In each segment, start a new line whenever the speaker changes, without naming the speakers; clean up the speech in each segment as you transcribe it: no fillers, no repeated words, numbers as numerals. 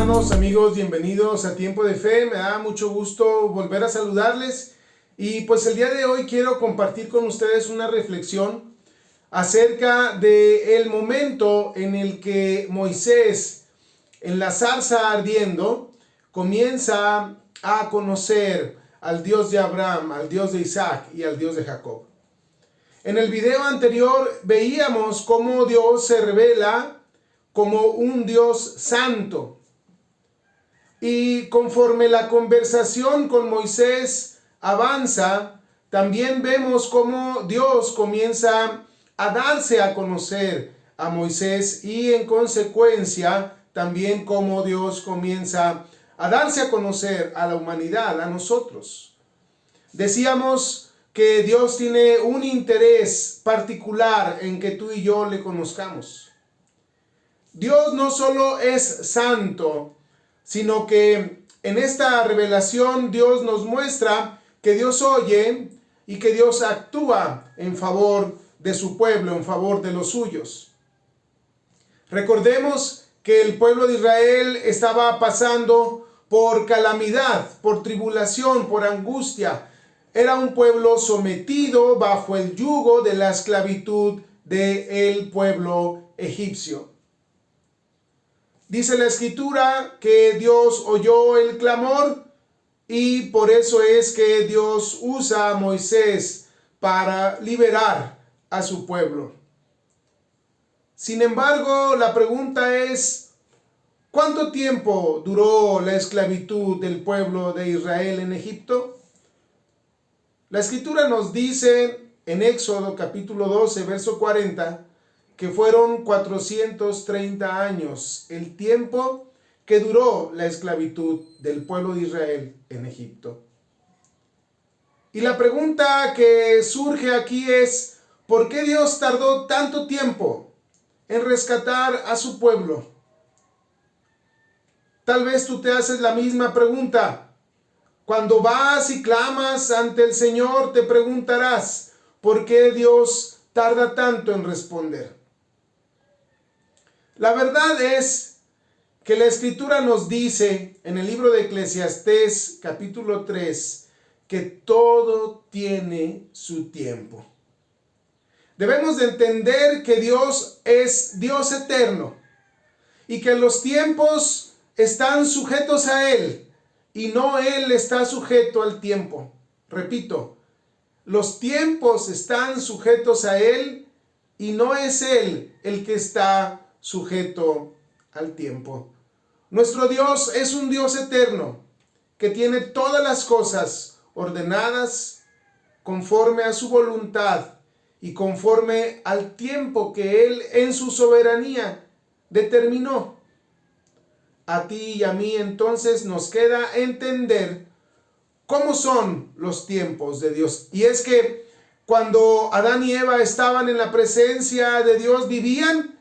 hermanos, amigos, bienvenidos a Tiempo de Fe. Me da mucho gusto volver a saludarles y pues el día de hoy quiero compartir con ustedes una reflexión acerca del momento en el que Moisés, en la zarza ardiendo, comienza a conocer al Dios de Abraham, al Dios de Isaac y al Dios de Jacob. En el video anterior veíamos cómo Dios se revela como un Dios santo. Y conforme la conversación con Moisés avanza, también vemos cómo Dios comienza a darse a conocer a Moisés y en consecuencia también cómo Dios comienza a darse a conocer a la humanidad, a nosotros. Decíamos que Dios tiene un interés particular en que tú y yo le conozcamos. Dios no solo es santo, sino que en esta revelación Dios nos muestra que Dios oye y que Dios actúa en favor de su pueblo, en favor de los suyos. Recordemos que el pueblo de Israel estaba pasando por calamidad, por tribulación, por angustia. Era un pueblo sometido bajo el yugo de la esclavitud del pueblo egipcio. Dice la Escritura que Dios oyó el clamor y por eso es que Dios usa a Moisés para liberar a su pueblo. Sin embargo, la pregunta es, ¿cuánto tiempo duró la esclavitud del pueblo de Israel en Egipto? La Escritura nos dice en Éxodo capítulo 12, verso 40, que fueron 430 años el tiempo que duró la esclavitud del pueblo de Israel en Egipto. Y la pregunta que surge aquí es, ¿por qué Dios tardó tanto tiempo en rescatar a su pueblo? Tal vez tú te haces la misma pregunta. Cuando vas y clamas ante el Señor, te preguntarás, ¿por qué Dios tarda tanto en responder? La verdad es que la Escritura nos dice en el libro de Eclesiastés capítulo 3 que todo tiene su tiempo. Debemos de entender que Dios es Dios eterno y que los tiempos están sujetos a Él y no Él está sujeto al tiempo. Repito, los tiempos están sujetos a Él y no es Él el que está sujeto al tiempo. Nuestro Dios es un Dios eterno que tiene todas las cosas ordenadas conforme a su voluntad y conforme al tiempo que Él en su soberanía determinó. A ti y a mí entonces nos queda entender cómo son los tiempos de Dios. Y es que cuando Adán y Eva estaban en la presencia de Dios, vivían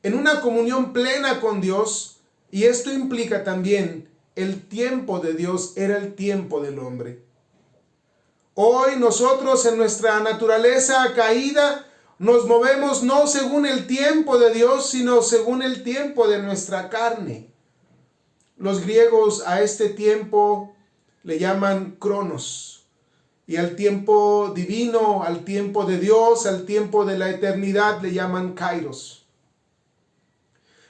en una comunión plena con Dios, y esto implica también el tiempo de Dios era el tiempo del hombre. Hoy nosotros en nuestra naturaleza caída nos movemos no según el tiempo de Dios, sino según el tiempo de nuestra carne. Los griegos a este tiempo le llaman cronos, y al tiempo divino, al tiempo de Dios, al tiempo de la eternidad le llaman kairos.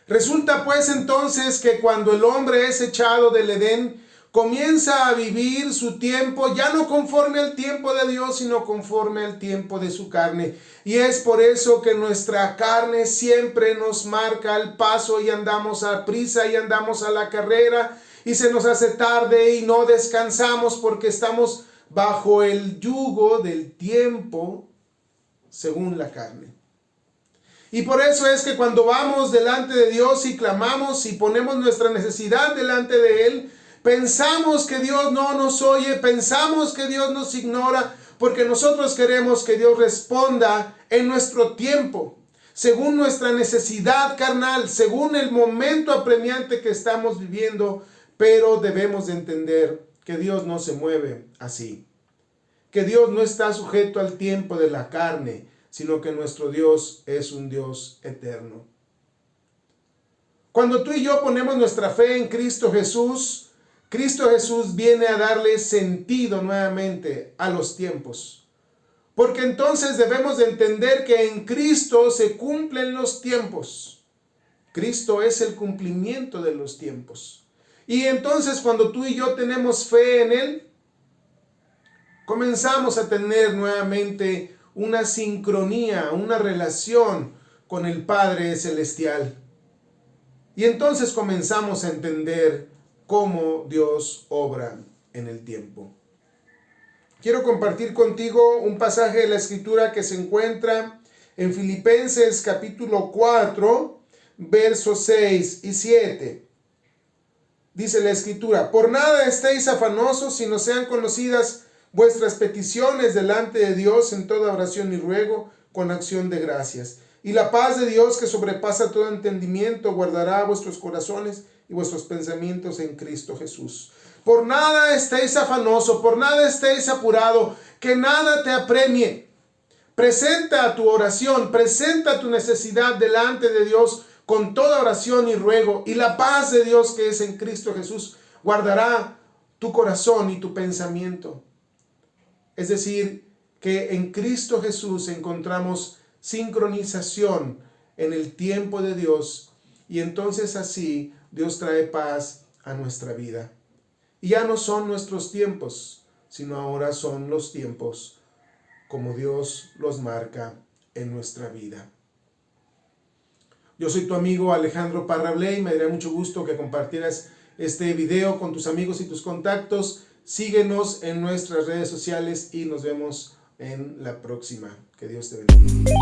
Resulta pues entonces que cuando el hombre es echado del Edén, comienza a vivir su tiempo ya no conforme al tiempo de Dios, sino conforme al tiempo de su carne. Y es por eso que nuestra carne siempre nos marca el paso y andamos a prisa y andamos a la carrera y se nos hace tarde y no descansamos porque estamos bajo el yugo del tiempo según la carne. Y por eso es que cuando vamos delante de Dios y clamamos y ponemos nuestra necesidad delante de Él, pensamos que Dios no nos oye, pensamos que Dios nos ignora, porque nosotros queremos que Dios responda en nuestro tiempo, según nuestra necesidad carnal, según el momento apremiante que estamos viviendo, pero debemos de entender que Dios no se mueve así, que Dios no está sujeto al tiempo de la carne, sino que nuestro Dios es un Dios eterno. Cuando tú y yo ponemos nuestra fe en Cristo Jesús viene a darle sentido nuevamente a los tiempos. Porque entonces debemos de entender que en Cristo se cumplen los tiempos. Cristo es el cumplimiento de los tiempos. Y entonces cuando tú y yo tenemos fe en Él, comenzamos a tener nuevamente una sincronía, una relación con el Padre Celestial. Y entonces comenzamos a entender cómo Dios obra en el tiempo. Quiero compartir contigo un pasaje de la Escritura que se encuentra en Filipenses capítulo 4, versos 6 y 7. Dice la Escritura: por nada estéis afanosos, sino sean conocidas vuestras peticiones delante de Dios en toda oración y ruego con acción de gracias. Y la paz de Dios, que sobrepasa todo entendimiento, guardará vuestros corazones y vuestros pensamientos en Cristo Jesús. Por nada estéis afanosos, por nada estéis apurado, que nada te apremie. Presenta tu oración, presenta tu necesidad delante de Dios con toda oración y ruego, y la paz de Dios que es en Cristo Jesús guardará tu corazón y tu pensamiento. Es decir, que en Cristo Jesús encontramos sincronización en el tiempo de Dios, y entonces así Dios trae paz a nuestra vida. Y ya no son nuestros tiempos, sino ahora son los tiempos como Dios los marca en nuestra vida. Yo soy tu amigo Alejandro Parra Bley. Me daría mucho gusto que compartieras este video con tus amigos y tus contactos. Síguenos en nuestras redes sociales y nos vemos en la próxima. Que Dios te bendiga.